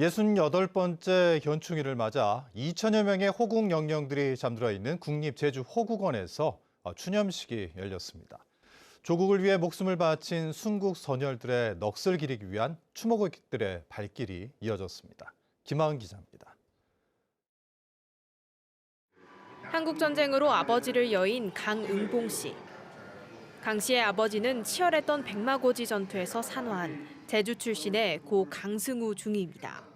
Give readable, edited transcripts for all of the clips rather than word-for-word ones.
68번째 현충일을 맞아 2천여 명의 호국 영령들이 잠들어 있는 국립제주호국원에서 추념식이 열렸습니다. 조국을 위해 목숨을 바친 순국 선열들의 넋을 기리기 위한 추모객들의 발길이 이어졌습니다. 김하은 기자입니다. 한국전쟁으로 아버지를 여인 강응봉 씨. 강 씨의 아버지는 치열했던 백마고지 전투에서 산화한 제주 출신의 고 강승우 중위입니다.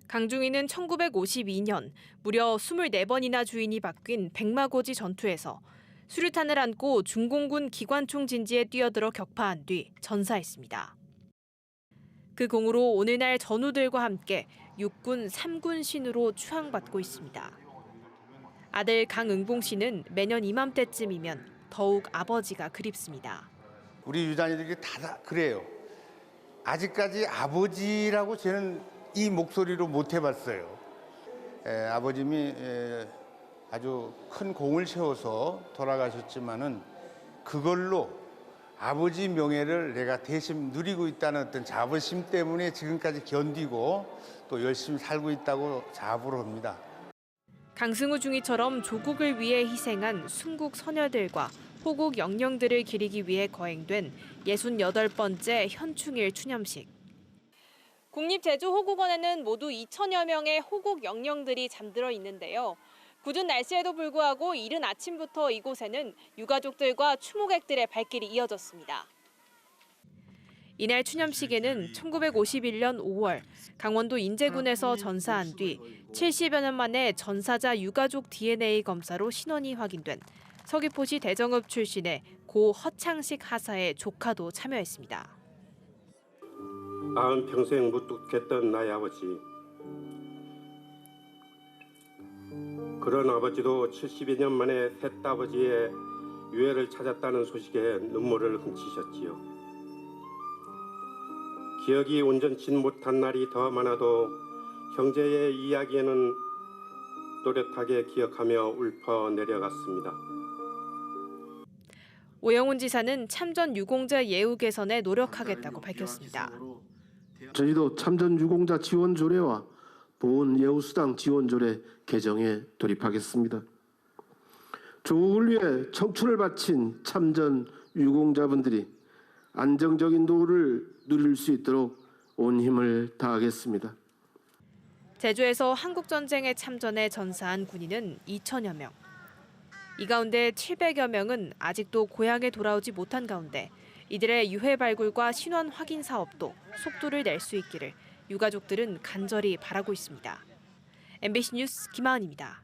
강 중위는 1952년 무려 24번이나 주인이 바뀐 백마고지 전투에서 수류탄을 안고 중공군 기관총 진지에 뛰어들어 격파한 뒤 전사했습니다. 그 공으로 오늘날 전우들과 함께 육군 3군 신으로 추앙받고 있습니다. 아들 강응봉 씨는 매년 이맘때쯤이면 더욱 아버지가 그립습니다. 우리 유단이들이 다 그래요. 아직까지 아버지라고 저는 이 목소리로 못 해봤어요. 아버님이 아주 큰 공을 세워서 돌아가셨지만은 그걸로 아버지 명예를 내가 대신 누리고 있다는 어떤 자부심 때문에 지금까지 견디고 또 열심히 살고 있다고 자부를 합니다. 강승우 중위처럼 조국을 위해 희생한 순국 선열들과 호국 영령들을 기리기 위해 거행된 68번째 현충일 추념식. 국립제주호국원에는 모두 2천여 명의 호국 영령들이 잠들어 있는데요. 궂은 날씨에도 불구하고 이른 아침부터 이곳에는 유가족들과 추모객들의 발길이 이어졌습니다. 이날 추념식에는 1951년 5월 강원도 인제군에서 전사한 뒤 70여 년 만에 전사자 유가족 DNA 검사로 신원이 확인된 서귀포시 대정읍 출신의 고 허창식 하사의 조카도 참여했습니다. 평생 무뚝했던 나의 아버지. 그런 아버지도 72년 만에 셋아버지의 유해를 찾았다는 소식에 눈물을 훔치셨지요. 기억이 온전치 못한 날이 더 많아도 형제의 이야기에는 또렷하게 기억하며 울퍼 내려갔습니다. 오영훈 지사는 참전 유공자 예우 개선에 노력하겠다고 밝혔습니다. 저희도 참전 유공자 지원 조례와 보훈 예우수당 지원 조례 개정에 돌입하겠습니다. 조국을 위해 청춘을 바친 참전 유공자분들이 안정적인 노후를 누릴 수 있도록 온 힘을 다하겠습니다. 제주에서 한국전쟁에 참전해 전사한 군인은 2천여 명. 이 가운데 700여 명은 아직도 고향에 돌아오지 못한 가운데 이들의 유해 발굴과 신원 확인 사업도 속도를 낼 수 있기를 유가족들은 간절히 바라고 있습니다. MBC 뉴스 김하은입니다.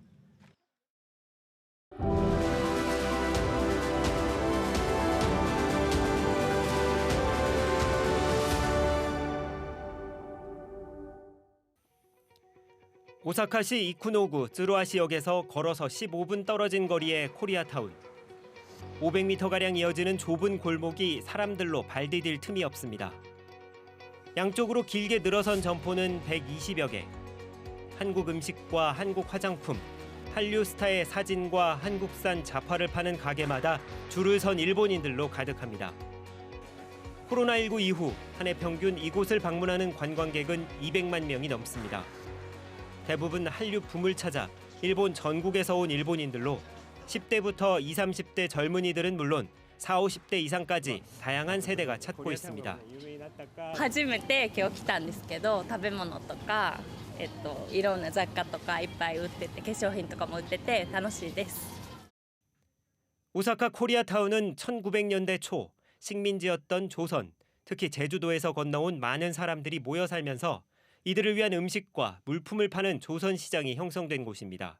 오사카시 이쿠노구 쯔루아시역에서 걸어서 15분 떨어진 거리의 코리아타운. 500m가량 이어지는 좁은 골목이 사람들로 발 디딜 틈이 없습니다. 양쪽으로 길게 늘어선 점포는 120여 개. 한국 음식과 한국 화장품, 한류 스타의 사진과 한국산 잡화를 파는 가게마다 줄을 선 일본인들로 가득합니다. 코로나19 이후 한 해 평균 이곳을 방문하는 관광객은 200만 명이 넘습니다. 대부분 한류 붐을 찾아 일본 전국에서 온 일본인들로 10대부터 20, 30대 젊은이들은 물론 40, 50대 이상까지 다양한 세대가 찾고 있습니다. 初めて今日来たんですけど、食べ物とか、いろんな雑貨とかいっぱい売ってて、化粧品とかも売ってて楽しいです。 오사카 코리아타운은 1900년대 초 식민지였던 조선, 특히 제주도에서 건너온 많은 사람들이 모여 살면서 이들을 위한 음식과 물품을 파는 조선 시장이 형성된 곳입니다.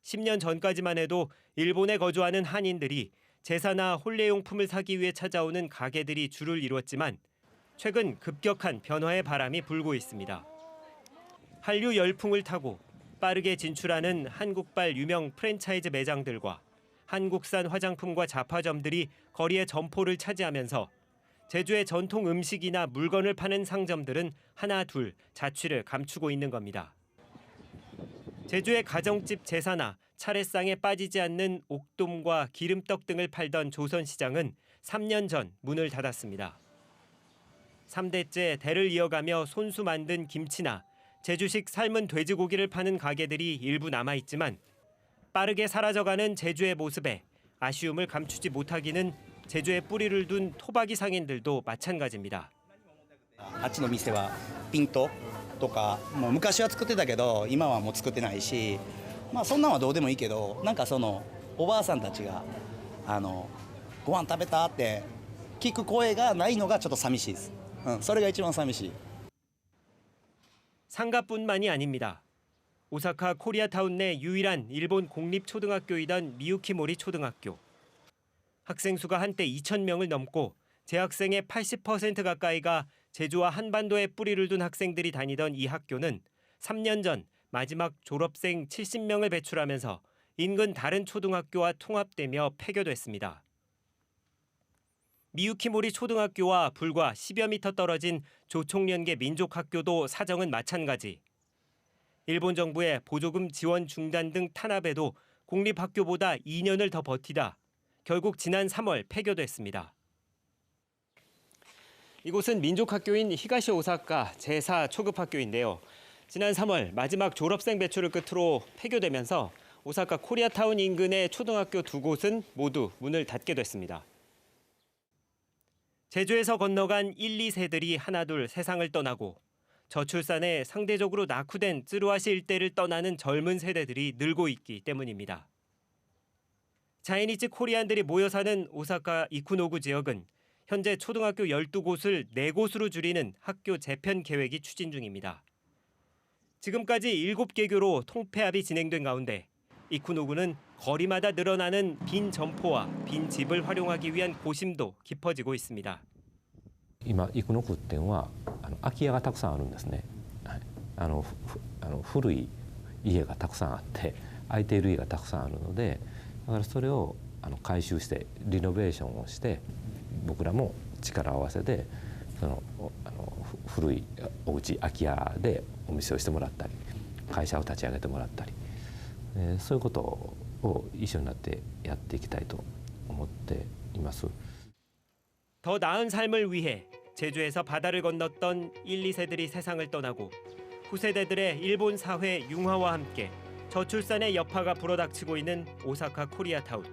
10년 전까지만 해도 일본에 거주하는 한인들이 제사나 혼례용품을 사기 위해 찾아오는 가게들이 주를 이뤘지만 최근 급격한 변화의 바람이 불고 있습니다. 한류 열풍을 타고 빠르게 진출하는 한국발 유명 프랜차이즈 매장들과 한국산 화장품과 잡화점들이 거리의 점포를 차지하면서 제주의 전통 음식이나 물건을 파는 상점들은 하나 둘 자취를 감추고 있는 겁니다. 제주의 가정집 제사나 차례상에 빠지지 않는 옥돔과 기름떡 등을 팔던 조선시장은 3년 전 문을 닫았습니다. 3대째 대를 이어가며 손수 만든 김치나 제주식 삶은 돼지고기를 파는 가게들이 일부 남아있지만 빠르게 사라져가는 제주의 모습에 아쉬움을 감추지 못하기는 제주에 뿌리를 둔 토박이 상인들도 마찬가지입니다. あっちの店はピントとかもう昔は作ってたけど今はもう作ってないし、まあそんなんはどうでもいいけど、なんかそのおばあさんたちがご飯食べたって聞く声がないのがちょっと寂しいです。それが一番寂しい。 상가뿐만이 아닙니다. 오사카 코리아타운 내 유일한 일본 공립초등학교이던 미유키모리 초등학교. 학생 수가 한때 2,000명을 넘고 재학생의 80% 가까이가 제주와 한반도에 뿌리를 둔 학생들이 다니던 이 학교는 3년 전 마지막 졸업생 70명을 배출하면서 인근 다른 초등학교와 통합되며 폐교됐습니다. 미유키모리 초등학교와 불과 10여 미터 떨어진 조총련계 민족학교도 사정은 마찬가지. 일본 정부의 보조금 지원 중단 등 탄압에도 공립학교보다 2년을 더 버티다 결국 지난 3월 폐교됐습니다. 이곳은 민족학교인 히가시 오사카 제4 초급학교인데요. 지난 3월 마지막 졸업생 배출을 끝으로 폐교되면서 오사카 코리아타운 인근의 초등학교 2곳은 모두 문을 닫게 됐습니다. 제주에서 건너간 1, 2세들이 하나둘 세상을 떠나고 저출산에 상대적으로 낙후된 쯔루아시 일대를 떠나는 젊은 세대들이 늘고 있기 때문입니다. 자이니치 코리안들이 모여 사는 오사카 이쿠노구 지역은 현재 초등학교 12곳을 4곳으로 줄이는 학교 재편 계획이 추진 중입니다. 지금까지 7개교로 통폐합이 진행된 가운데 이쿠노구는 거리마다 늘어나는 빈 점포와 빈 집을 활용하기 위한 고심도 깊어지고 있습니다. 今生野区っていうのは空き家がたくさんあるんですね。古い家がたくさんあって空いている家がたくさんあるので、だからそれを改修してリノベーションをして僕らも力を合わせてその古いお家空き家でお店をしてもらったり会社を立ち上げてもらったり、そういうことを一緒になってやっていきたいと思っています。 더 나은 삶을 위해 제주에서 바다를 건넜던 1, 2세들이 세상을 떠나고 후세대들의 일본 사회 융화와 함께 저출산의 여파가 불어닥치고 있는 오사카 코리아타운.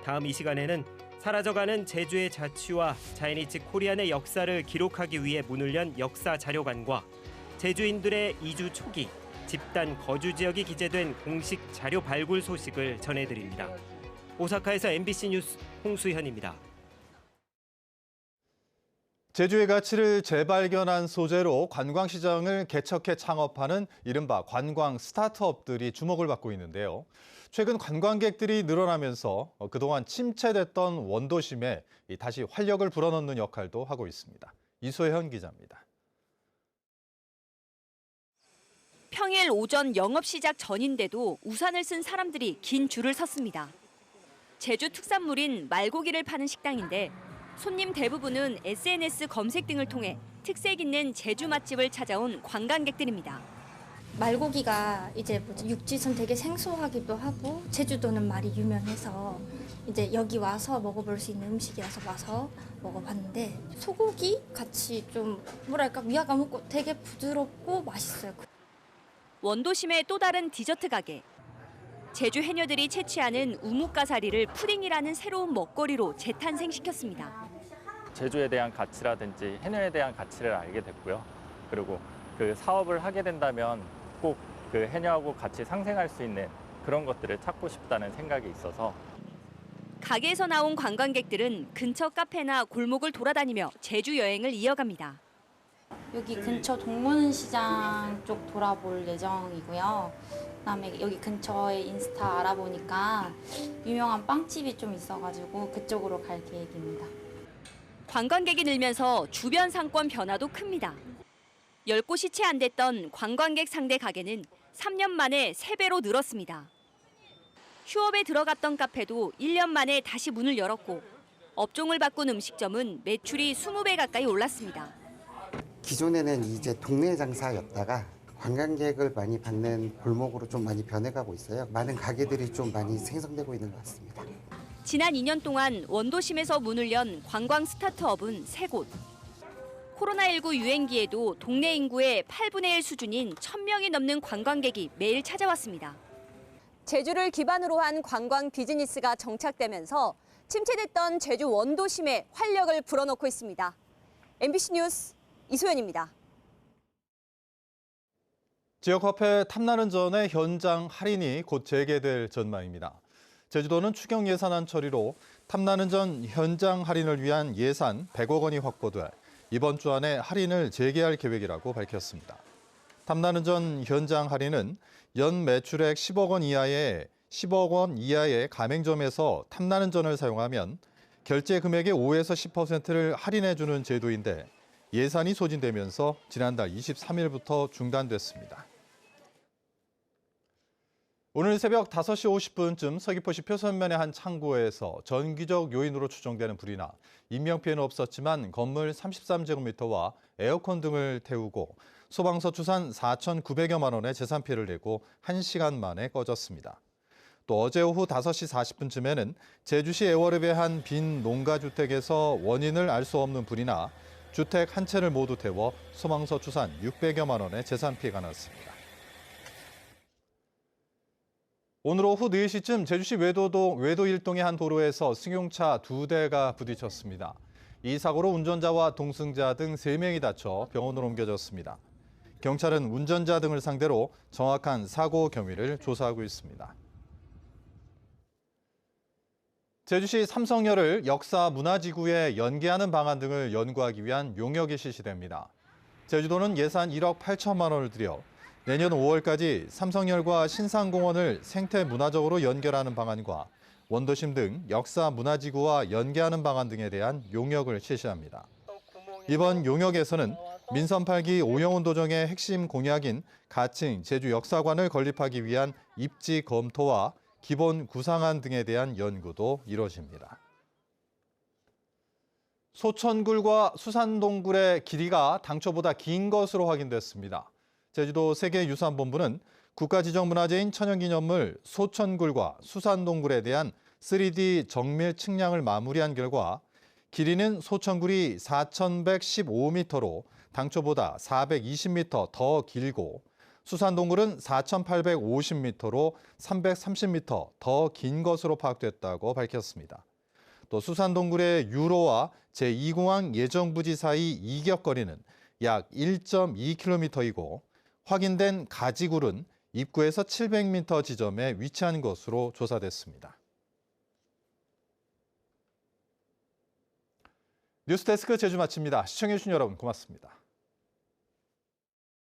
다음 이 시간에는 사라져가는 제주의 자취와 자이니치 코리안의 역사를 기록하기 위해 문을 연 역사 자료관과 제주인들의 이주 초기 집단 거주 지역이 기재된 공식 자료 발굴 소식을 전해드립니다. 오사카에서 MBC 뉴스 홍수현입니다. 제주의 가치를 재발견한 소재로 관광시장을 개척해 창업하는 이른바 관광 스타트업들이 주목을 받고 있는데요. 최근 관광객들이 늘어나면서 그동안 침체됐던 원도심에 다시 활력을 불어넣는 역할도 하고 있습니다. 이소현 기자입니다. 평일 오전 영업 시작 전인데도 우산을 쓴 사람들이 긴 줄을 섰습니다. 제주 특산물인 말고기를 파는 식당인데 손님 대부분은 SNS 검색 등을 통해 특색 있는 제주 맛집을 찾아온 관광객들입니다. 말고기가 이제 육지선 되게 생소하기도 하고 제주도는 말이 유명해서 이제 여기 와서 먹어볼 수 있는 음식이라서 와서 먹어봤는데 소고기 같이 좀 뭐랄까 위화감 없고 되게 부드럽고 맛있어요. 원도심의 또 다른 디저트 가게. 제주 해녀들이 채취하는 우뭇가사리를 푸딩이라는 새로운 먹거리로 재탄생시켰습니다. 제주에 대한 가치라든지 해녀에 대한 가치를 알게 됐고요. 그리고 그 사업을 하게 된다면 꼭 그 해녀하고 같이 상생할 수 있는 그런 것들을 찾고 싶다는 생각이 있어서 가게에서 나온 관광객들은 근처 카페나 골목을 돌아다니며 제주 여행을 이어갑니다. 여기 근처 동문시장 쪽 돌아볼 예정이고요. 그다음에 여기 근처에 인스타 알아보니까 유명한 빵집이 좀 있어가지고 그쪽으로 갈 계획입니다. 관광객이 늘면서 주변 상권 변화도 큽니다. 10곳이 채 안 됐던 관광객 상대 가게는 3년 만에 3배로 늘었습니다. 휴업에 들어갔던 카페도 1년 만에 다시 문을 열었고 업종을 바꾼 음식점은 매출이 20배 가까이 올랐습니다. 기존에는 이제 동네 장사였다가 관광객을 많이 받는 골목으로 좀 많이 변해가고 있어요. 많은 가게들이 좀 많이 생성되고 있는 것 같습니다. 지난 2년 동안 원도심에서 문을 연 관광 스타트업은 3곳. 코로나19 유행기에도 동네 인구의 8분의 1 수준인 1,000명이 넘는 관광객이 매일 찾아왔습니다. 제주를 기반으로 한 관광 비즈니스가 정착되면서 침체됐던 제주 원도심에 활력을 불어넣고 있습니다. MBC 뉴스 이소연입니다. 지역 화폐 탐나는 전의 현장 할인이 곧 재개될 전망입니다. 제주도는 추경 예산안 처리로 탐나는 전 현장 할인을 위한 예산 100억 원이 확보돼 이번 주 안에 할인을 재개할 계획이라고 밝혔습니다. 탐나는 전 현장 할인은 연 매출액 10억 원 이하의 가맹점에서 탐나는 전을 사용하면 결제 금액의 5에서 10%를 할인해주는 제도인데 예산이 소진되면서 지난달 23일부터 중단됐습니다. 오늘 새벽 5시 50분쯤 서귀포시 표선면의 한 창고에서 전기적 요인으로 추정되는 불이 나 인명피해는 없었지만 건물 33제곱미터와 에어컨 등을 태우고 소방서 추산 4,900여만 원의 재산 피해를 내고 1시간 만에 꺼졌습니다. 또 어제 오후 5시 40분쯤에는 제주시 애월읍의 한 빈 농가주택에서 원인을 알 수 없는 불이 나 주택 한 채를 모두 태워 소방서 추산 600여만 원의 재산 피해가 났습니다. 오늘 오후 4시쯤 제주시 외도 1동의 한 도로에서 승용차 2대가 부딪혔습니다. 이 사고로 운전자와 동승자 등 3명이 다쳐 병원으로 옮겨졌습니다. 경찰은 운전자 등을 상대로 정확한 사고 경위를 조사하고 있습니다. 제주시 삼성열을 역사 문화지구에 연계하는 방안 등을 연구하기 위한 용역이 실시됩니다. 제주도는 예산 1억 8천만 원을 들여 내년 5월까지 삼성열과 신상공원을 생태문화적으로 연결하는 방안과 원도심 등 역사 문화지구와 연계하는 방안 등에 대한 용역을 실시합니다. 이번 용역에서는 민선 8기 오영훈 도정의 핵심 공약인 가칭 제주 역사관을 건립하기 위한 입지 검토와 기본 구상안 등에 대한 연구도 이뤄집니다. 소천굴과 수산동굴의 길이가 당초보다 긴 것으로 확인됐습니다. 제주도 세계유산본부는 국가지정문화재인 천연기념물 소천굴과 수산동굴에 대한 3D 정밀 측량을 마무리한 결과 길이는 소천굴이 4,115m로 당초보다 420m 더 길고 수산동굴은 4,850m로 330m 더 긴 것으로 파악됐다고 밝혔습니다. 또 수산동굴의 유로와 제2공항 예정부지 사이 이격거리는 약 1.2km이고 확인된 가지굴은 입구에서 700m 지점에 위치한 것으로 조사됐습니다. 뉴스데스크 제주 마칩니다. 시청해주신 여러분 고맙습니다.